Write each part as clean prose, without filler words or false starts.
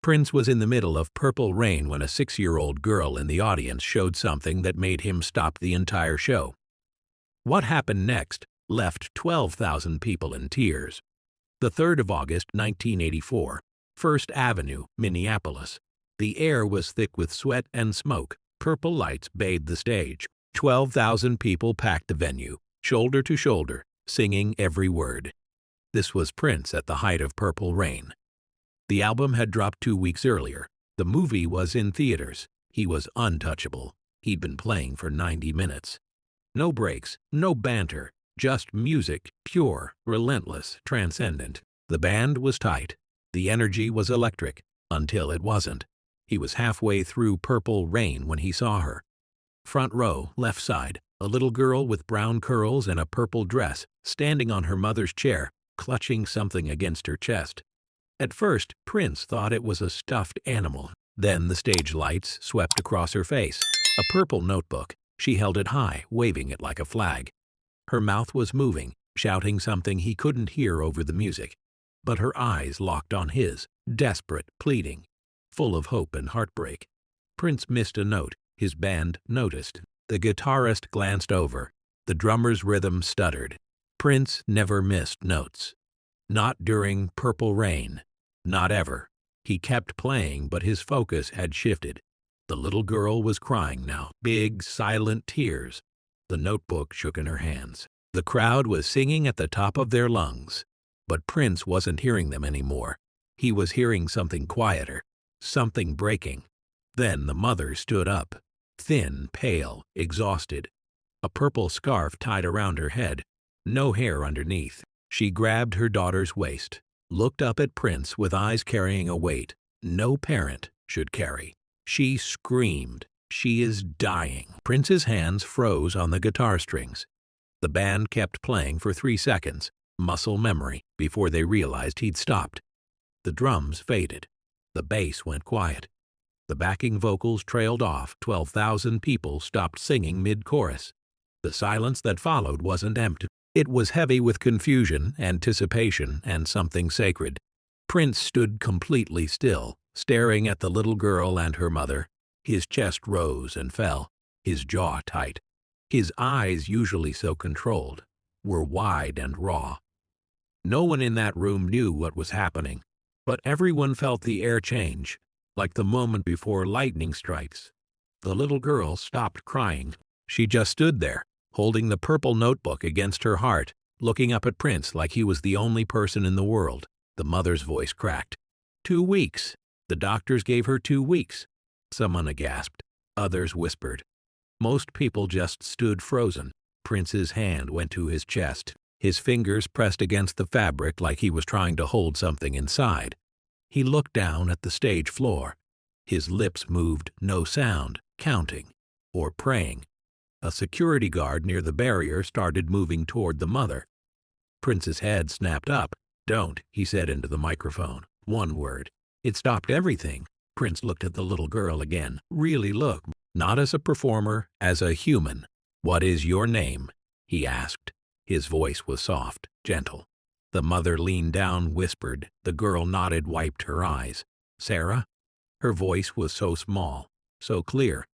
Prince was in the middle of Purple Rain when a 6-year-old girl in the audience showed something that made him stop the entire show. What happened next left 12,000 people in tears. The 3rd of August, 1984, First Avenue, Minneapolis. The air was thick with sweat and smoke. Purple lights bathed the stage. 12,000 people packed the venue, shoulder to shoulder, singing every word. This was Prince at the height of Purple Rain. The album had dropped 2 weeks earlier. The movie was in theaters. He was untouchable. He'd been playing for 90 minutes. No breaks, no banter, just music, pure, relentless, transcendent. The band was tight. The energy was electric, until it wasn't. He was halfway through Purple Rain when he saw her. Front row, left side, a little girl with brown curls and a purple dress, standing on her mother's chair, clutching something against her chest. At first, Prince thought it was a stuffed animal. Then the stage lights swept across her face. A purple notebook. She held it high, waving it like a flag. Her mouth was moving, shouting something he couldn't hear over the music. But her eyes locked on his, desperate, pleading, full of hope and heartbreak. Prince missed a note. His band noticed. The guitarist glanced over. The drummer's rhythm stuttered. Prince never missed notes. Not during Purple Rain. Not ever. He kept playing, but his focus had shifted. The little girl was crying now, big, silent tears. The notebook shook in her hands. The crowd was singing at the top of their lungs. But Prince wasn't hearing them anymore. He was hearing something quieter, something breaking. Then the mother stood up, thin, pale, exhausted. A purple scarf tied around her head, no hair underneath. She grabbed her daughter's waist, looked up at Prince with eyes carrying a weight no parent should carry. She screamed, "She is dying." Prince's hands froze on the guitar strings. The band kept playing for 3 seconds, muscle memory, before they realized he'd stopped. The drums faded. The bass went quiet. The backing vocals trailed off. 12,000 people stopped singing mid-chorus. The silence that followed wasn't empty. It was heavy with confusion, anticipation, and something sacred. Prince stood completely still, staring at the little girl and her mother. His chest rose and fell, his jaw tight. His eyes, usually so controlled, were wide and raw. No one in that room knew what was happening, but everyone felt the air change, like the moment before lightning strikes. The little girl stopped crying. She just stood there, holding the purple notebook against her heart, looking up at Prince like he was the only person in the world. The mother's voice cracked. 2 weeks. The doctors gave her 2 weeks. Someone gasped. Others whispered. Most people just stood frozen. Prince's hand went to his chest. His fingers pressed against the fabric like he was trying to hold something inside. He looked down at the stage floor. His lips moved, no sound, counting, or praying. A security guard near the barrier started moving toward the mother. Prince's head snapped up. "Don't," he said into the microphone. One word. It stopped everything. Prince looked at the little girl again. Really looked. Not as a performer, as a human. "What is your name?" he asked. His voice was soft, gentle. The mother leaned down, whispered. The girl nodded, wiped her eyes. "Sarah?" Her voice was so small, so clear.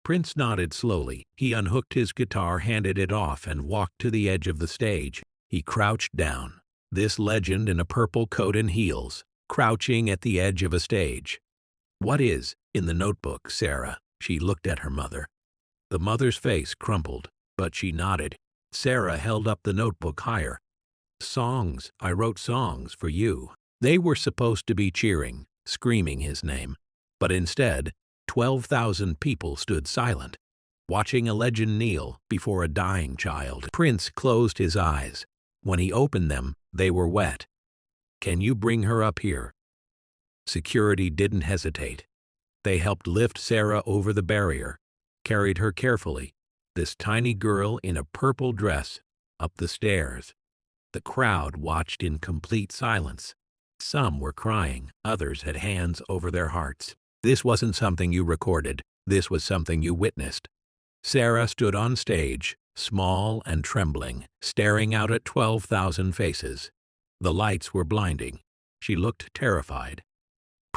Prince nodded slowly. He unhooked his guitar, handed it off, and walked to the edge of the stage. He crouched down. This legend in a purple coat and heels, crouching at the edge of a stage. "What is in the notebook, Sarah?" She looked at her mother. The mother's face crumpled, but she nodded. Sarah held up the notebook higher. "Songs. I wrote songs for you." They were supposed to be cheering, screaming his name. But instead, 12,000 people stood silent, watching a legend kneel before a dying child. Prince closed his eyes. When he opened them, they were wet. "Can you bring her up here?" Security didn't hesitate. They helped lift Sarah over the barrier, carried her carefully, this tiny girl in a purple dress, up the stairs. The crowd watched in complete silence. Some were crying, others had hands over their hearts. This wasn't something you recorded. This was something you witnessed. Sarah stood on stage, small and trembling, staring out at 12,000 faces. The lights were blinding. She looked terrified.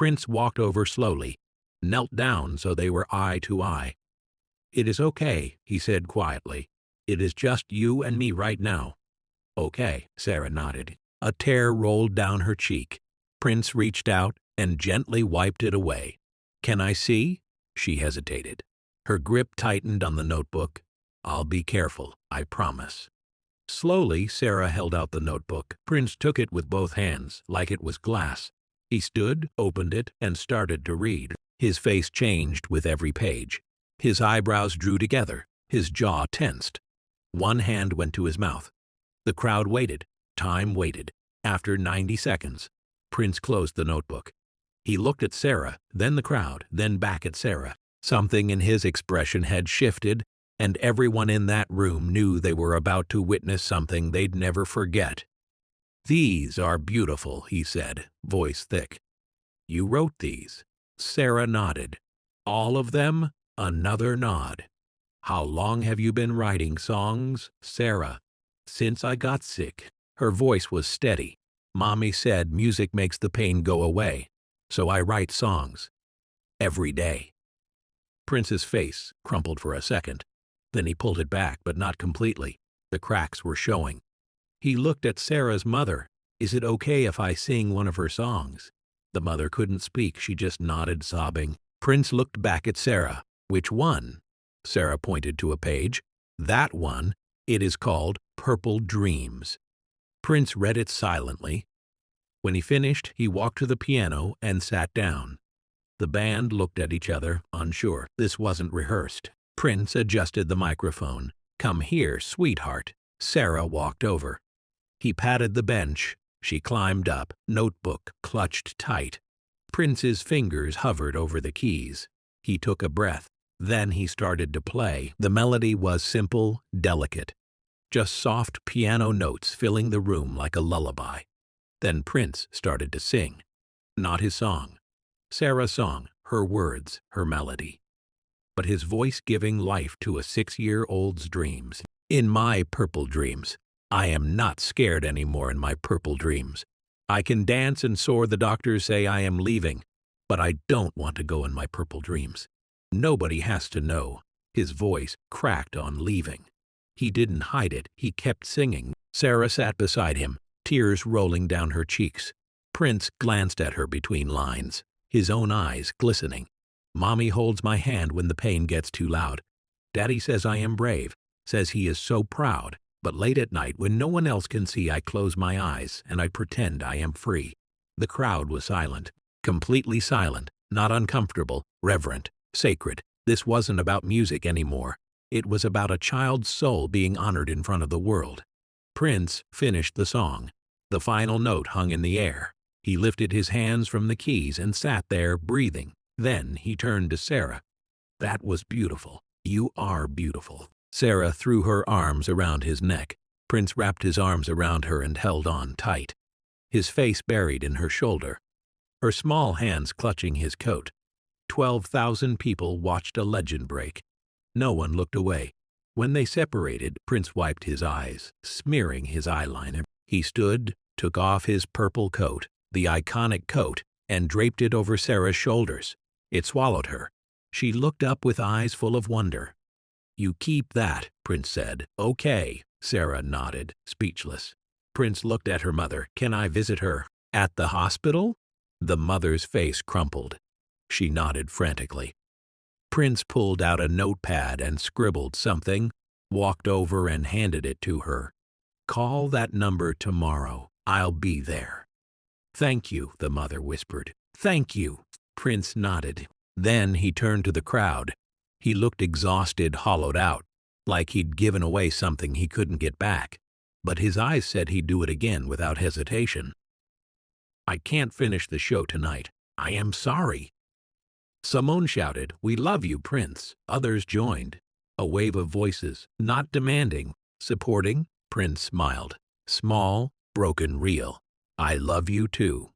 Prince walked over slowly, knelt down so they were eye to eye. "It is okay," he said quietly. "It is just you and me right now." "Okay," Sarah nodded. A tear rolled down her cheek. Prince reached out and gently wiped it away. "Can I see?" She hesitated. Her grip tightened on the notebook. "I'll be careful, I promise." Slowly, Sarah held out the notebook. Prince took it with both hands, like it was glass. He stood, opened it, and started to read. His face changed with every page. His eyebrows drew together. His jaw tensed. One hand went to his mouth. The crowd waited. Time waited. After 90 seconds, Prince closed the notebook. He looked at Sarah, then the crowd, then back at Sarah. Something in his expression had shifted, and everyone in that room knew they were about to witness something they'd never forget. "These are beautiful," he said, voice thick. "You wrote these?" Sarah nodded. "All of them?" Another nod. "How long have you been writing songs?" Sarah. "Since I got sick." Her voice was steady. "Mommy said music makes the pain go away, so I write songs. Every day." Prince's face crumpled for a second. Then he pulled it back, but not completely. The cracks were showing. He looked at Sarah's mother. "Is it okay if I sing one of her songs?" The mother couldn't speak. She just nodded, sobbing. Prince looked back at Sarah. "Which one?" Sarah pointed to a page. "That one. It is called Purple Dreams." Prince read it silently. When he finished, he walked to the piano and sat down. The band looked at each other, unsure. This wasn't rehearsed. Prince adjusted the microphone. "Come here, sweetheart." Sarah walked over. He patted the bench. She climbed up, notebook clutched tight. Prince's fingers hovered over the keys. He took a breath. Then he started to play. The melody was simple, delicate. Just soft piano notes filling the room like a lullaby. Then Prince started to sing. Not his song. Sarah's song, her words, her melody. But his voice giving life to a 6-year-old's dreams. "In my purple dreams, I am not scared anymore in my purple dreams. I can dance and soar. The doctors say I am leaving, but I don't want to go in my purple dreams. Nobody has to know." His voice cracked on leaving. He didn't hide it. He kept singing. Sarah sat beside him, tears rolling down her cheeks. Prince glanced at her between lines, his own eyes glistening. "Mommy holds my hand when the pain gets too loud. Daddy says I am brave, says he is so proud. But late at night, when no one else can see, I close my eyes and I pretend I am free." The crowd was silent, completely silent, not uncomfortable, reverent, sacred. This wasn't about music anymore. It was about a child's soul being honored in front of the world. Prince finished the song. The final note hung in the air. He lifted his hands from the keys and sat there, breathing. Then he turned to Sarah. "That was beautiful. You are beautiful." Sarah threw her arms around his neck. Prince wrapped his arms around her and held on tight, his face buried in her shoulder, her small hands clutching his coat. 12,000 people watched a legend break. No one looked away. When they separated, Prince wiped his eyes, smearing his eyeliner. He stood, took off his purple coat, the iconic coat, and draped it over Sarah's shoulders. It swallowed her. She looked up with eyes full of wonder. "You keep that," Prince said. "Okay." Sarah nodded, speechless. Prince looked at her mother. "Can I visit her?" "At the hospital?" The mother's face crumpled. She nodded frantically. Prince pulled out a notepad and scribbled something, walked over and handed it to her. "Call that number tomorrow. I'll be there." "Thank you," the mother whispered. "Thank you." Prince nodded. Then he turned to the crowd. He looked exhausted, hollowed out, like he'd given away something he couldn't get back. But his eyes said he'd do it again without hesitation. "I can't finish the show tonight. I am sorry." Simone shouted, "We love you, Prince." Others joined. A wave of voices, not demanding, supporting. Prince smiled. Small, broken, real. "I love you too."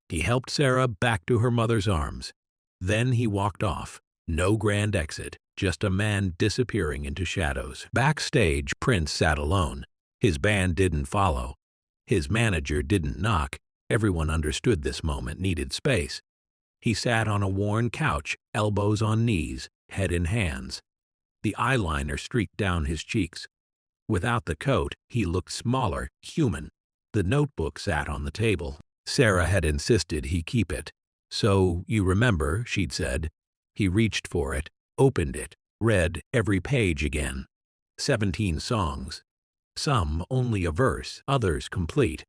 He helped Sarah back to her mother's arms. Then he walked off. No grand exit, just a man disappearing into shadows. Backstage, Prince sat alone. His band didn't follow. His manager didn't knock. Everyone understood this moment needed space. He sat on a worn couch, elbows on knees, head in hands. The eyeliner streaked down his cheeks. Without the coat, he looked smaller, human. The notebook sat on the table. Sarah had insisted he keep it. "So, you remember," she'd said. He reached for it, opened it, read every page again. 17 songs. Some only a verse, others complete.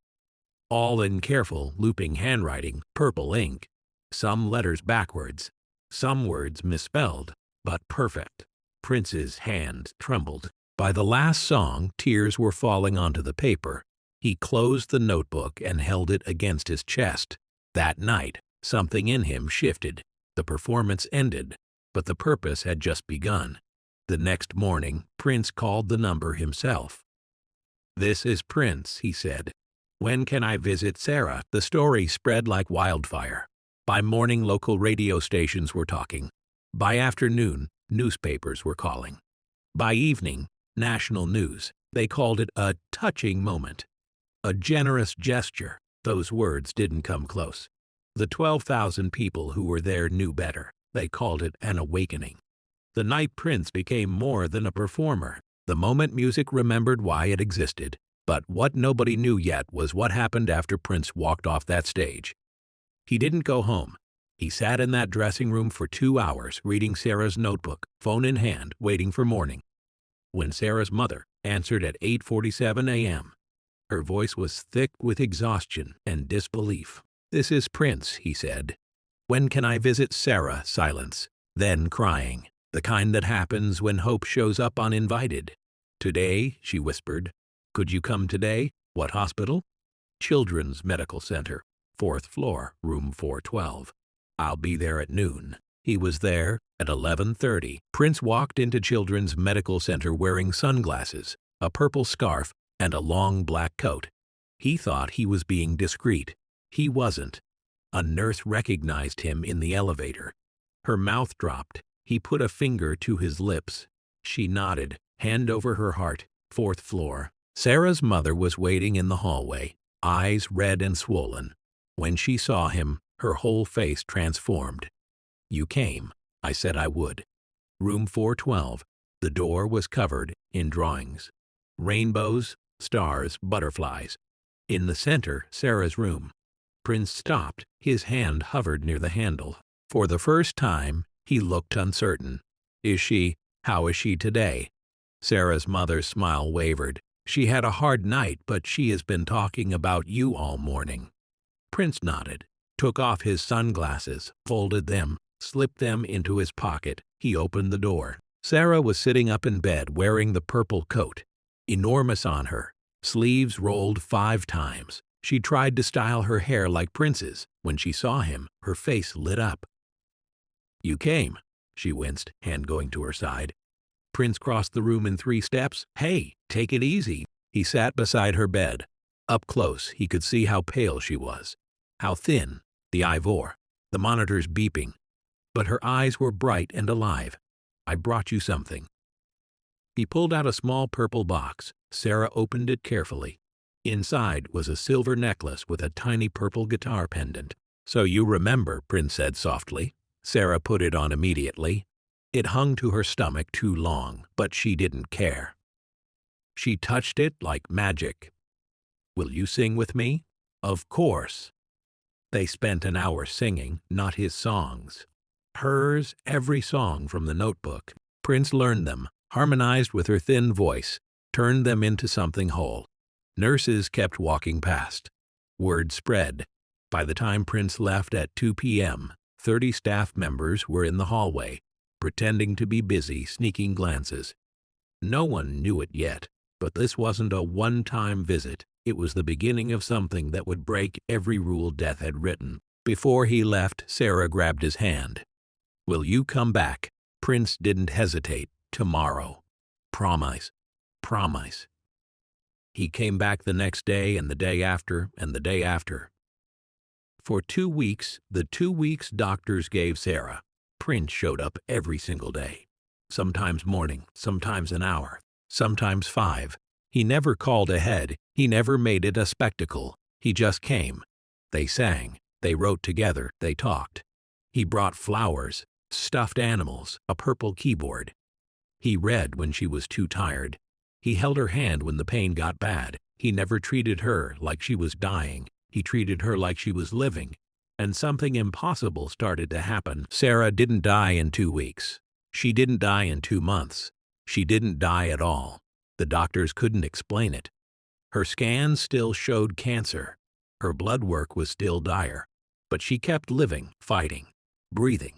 All in careful, looping handwriting, purple ink. Some letters backwards. Some words misspelled, but perfect. Prince's hand trembled. By the last song, tears were falling onto the paper. He closed the notebook and held it against his chest. That night, something in him shifted. The performance ended, but the purpose had just begun. The next morning, Prince called the number himself. "This is Prince," he said. "When can I visit Sarah?" The story spread like wildfire. By morning, local radio stations were talking. By afternoon, newspapers were calling. By evening, national news. They called it a touching moment. A generous gesture. Those words didn't come close. The 12,000 people who were there knew better. They called it an awakening. The night Prince became more than a performer. The moment music remembered why it existed. But what nobody knew yet was what happened after Prince walked off that stage. He didn't go home. He sat in that dressing room for 2 hours, reading Sarah's notebook, phone in hand, waiting for morning. When Sarah's mother answered at 8:47 a.m., her voice was thick with exhaustion and disbelief. "This is Prince," he said. "When can I visit Sarah?" Silence. Then crying, the kind that happens when hope shows up uninvited. "Today," she whispered. "Could you come today?" "What hospital?" "Children's Medical Center, 4th floor, room 412. "I'll be there at noon." He was there at 11:30. Prince walked into Children's Medical Center wearing sunglasses, a purple scarf, and a long black coat. He thought he was being discreet. He wasn't. A nurse recognized him in the elevator. Her mouth dropped. He put a finger to his lips. She nodded, hand over her heart. 4th floor. Sarah's mother was waiting in the hallway, eyes red and swollen. When she saw him, her whole face transformed. "You came. I said I would." Room 412. The door was covered in drawings. Rainbows, stars, butterflies. In the center, Sarah's room. Prince stopped. His hand hovered near the handle. For the first time, he looked uncertain. How is she today?" Sarah's mother's smile wavered. "She had a hard night, but she has been talking about you all morning." Prince nodded, took off his sunglasses, folded them, slipped them into his pocket. He opened the door. Sarah was sitting up in bed wearing the purple coat, enormous on her, sleeves rolled 5 times. She tried to style her hair like Prince's. When she saw him, her face lit up. "You came," she winced, hand going to her side. Prince crossed the room in 3 steps. "Hey, take it easy." He sat beside her bed. Up close, he could see how pale she was, how thin, the ivoire, the monitors beeping. But her eyes were bright and alive. "I brought you something." He pulled out a small purple box. Sarah opened it carefully. Inside was a silver necklace with a tiny purple guitar pendant. "So you remember," Prince said softly. Sarah put it on immediately. It hung to her stomach too long, but she didn't care. She touched it like magic. "Will you sing with me?" "Of course." They spent an hour singing, not his songs. Hers, every song from the notebook. Prince learned them, harmonized with her thin voice, turned them into something whole. Nurses kept walking past. Word spread. By the time Prince left at 2 p.m., 30 staff members were in the hallway, pretending to be busy, sneaking glances. No one knew it yet, but this wasn't a one-time visit. It was the beginning of something that would break every rule death had written. Before he left, Sarah grabbed his hand. "Will you come back?" Prince didn't hesitate. "Tomorrow." "Promise." "Promise." He came back the next day and the day after and the day after. For 2 weeks, the 2 weeks doctors gave Sarah, Prince showed up every single day. Sometimes morning, sometimes an hour, sometimes 5. He never called ahead. He never made it a spectacle. He just came. They sang. They wrote together. They talked. He brought flowers, stuffed animals, a purple keyboard. He read when she was too tired. He held her hand when the pain got bad. He never treated her like she was dying. He treated her like she was living. And something impossible started to happen. Sarah didn't die in 2 weeks. She didn't die in 2 months. She didn't die at all. The doctors couldn't explain it. Her scans still showed cancer. Her blood work was still dire. But she kept living, fighting, breathing,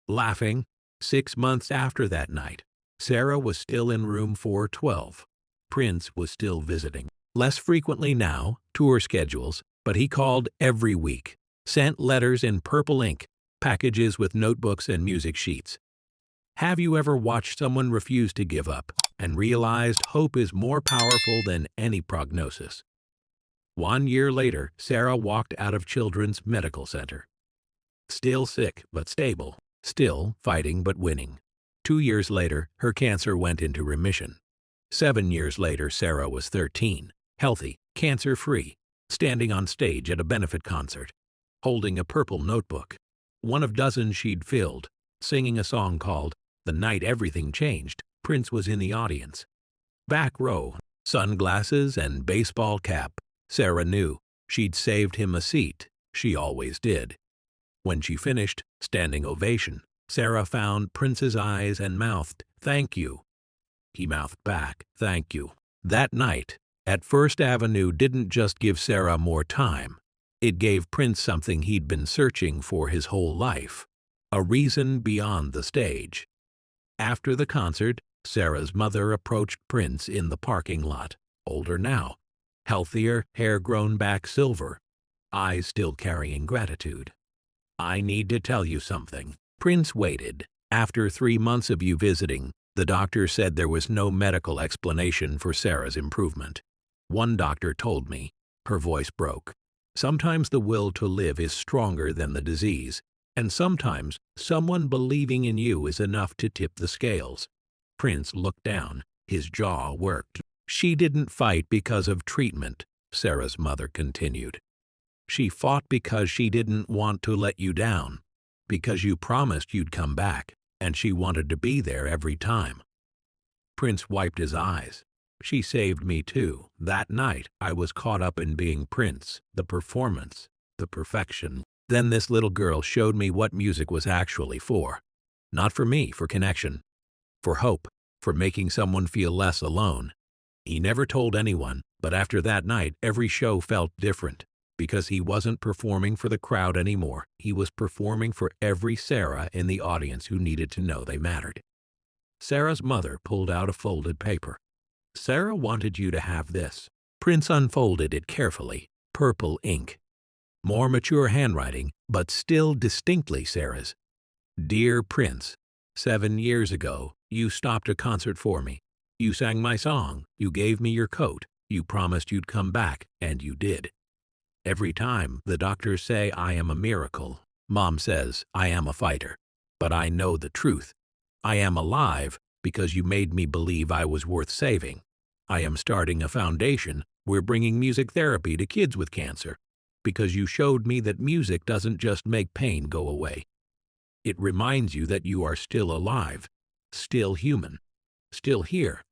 laughing. 6 months after that night, Sarah was still in room 412. Prince was still visiting. Less frequently now, tour schedules, but he called every week, sent letters in purple ink, packages with notebooks and music sheets. Have you ever watched someone refuse to give up and realized hope is more powerful than any prognosis? 1 year later, Sarah walked out of Children's Medical Center. Still sick, but stable. Still fighting, but winning. 2 years later, her cancer went into remission. 7 years later, Sarah was 13, healthy, cancer-free, standing on stage at a benefit concert, holding a purple notebook, one of dozens she'd filled, singing a song called "The Night Everything Changed." Prince was in the audience. Back row, sunglasses and baseball cap. Sarah knew she'd saved him a seat. She always did. When she finished, standing ovation, Sarah found Prince's eyes and mouthed, "Thank you." He mouthed back, "Thank you." That night, at First Avenue didn't just give Sarah more time. It gave Prince something he'd been searching for his whole life, a reason beyond the stage. After the concert, Sarah's mother approached Prince in the parking lot, older now, healthier, hair grown back silver, eyes still carrying gratitude. "I need to tell you something." Prince waited. "After 3 months of you visiting, the doctor said there was no medical explanation for Sarah's improvement. One doctor told me." Her voice broke. "Sometimes the will to live is stronger than the disease, and sometimes someone believing in you is enough to tip the scales." Prince looked down. His jaw worked. "She didn't fight because of treatment," Sarah's mother continued. "She fought because she didn't want to let you down, because you promised you'd come back, and she wanted to be there every time." Prince wiped his eyes. "She saved me too. That night, I was caught up in being Prince, the performance, the perfection. Then this little girl showed me what music was actually for. Not for me, for connection, for hope, for making someone feel less alone." He never told anyone, but after that night, every show felt different, because he wasn't performing for the crowd anymore. He was performing for every Sarah in the audience who needed to know they mattered. Sarah's mother pulled out a folded paper. "Sarah wanted you to have this." Prince unfolded it carefully. Purple ink. More mature handwriting, but still distinctly Sarah's. "Dear Prince, 7 years ago, you stopped a concert for me. You sang my song. You gave me your coat. You promised you'd come back, and you did. Every time the doctors say I am a miracle, Mom says I am a fighter. But I know the truth. I am alive because you made me believe I was worth saving. I am starting a foundation. We're bringing music therapy to kids with cancer, because you showed me that music doesn't just make pain go away. It reminds you that you are still alive, still human, still here.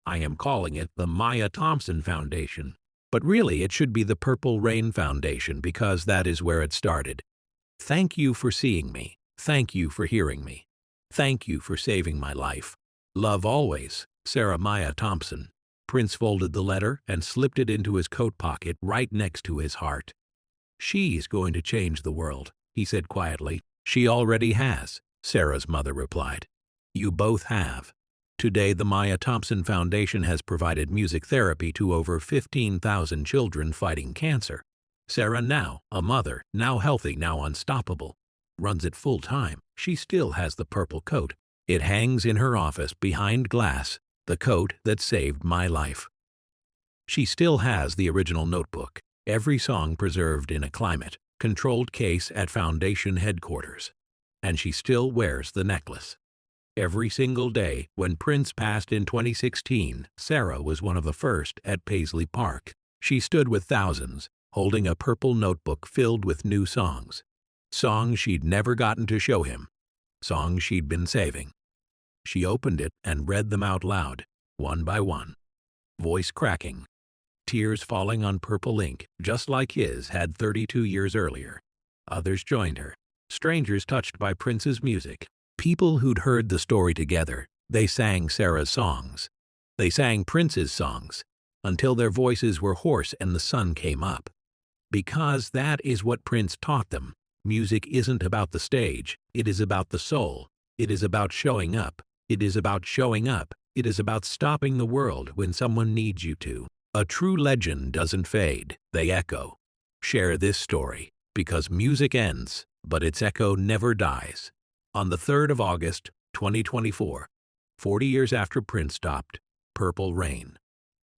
I am calling it the Maya Thompson Foundation. But really it should be the Purple Rain Foundation, because that is where it started. Thank you for seeing me. Thank you for hearing me. Thank you for saving my life. Love always, Sarah Maya Thompson." Prince folded the letter and slipped it into his coat pocket right next to his heart. "She's going to change the world," he said quietly. "She already has," Sarah's mother replied. "You both have. Today, the Maya Thompson Foundation has provided music therapy to over 15,000 children fighting cancer. Sarah, now a mother, now healthy, now unstoppable, runs it full-time. She still has the purple coat. It hangs in her office behind glass, the coat that saved my life. She still has the original notebook, every song preserved in a climate-controlled case at Foundation headquarters. And she still wears the necklace. Every single day, when Prince passed in 2016, Sarah was one of the first at Paisley Park. She stood with thousands, holding a purple notebook filled with new songs. Songs she'd never gotten to show him. Songs she'd been saving. She opened it and read them out loud, one by one. Voice cracking. Tears falling on purple ink, just like his had 32 years earlier. Others joined her. Strangers touched by Prince's music. People who'd heard the story together. They sang Sarah's songs. They sang Prince's songs, until their voices were hoarse and the sun came up. Because that is what Prince taught them. Music isn't about the stage, it is about the soul. It is about showing up. It is about showing up. It is about stopping the world when someone needs you to. A true legend doesn't fade, they echo. Share this story, because music ends, but its echo never dies. On the 3rd of August, 2024, 40 years after Prince stopped, Purple Rain.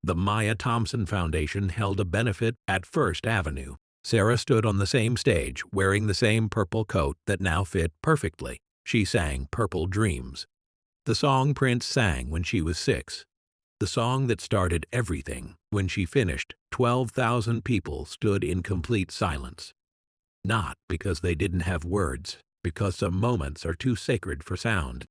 The Maya Thompson Foundation held a benefit at First Avenue. Sarah stood on the same stage, wearing the same purple coat that now fit perfectly. She sang Purple Dreams, the song Prince sang when she was 6. The song that started everything. When she finished, 12,000 people stood in complete silence. Not because they didn't have words, because some moments are too sacred for sound.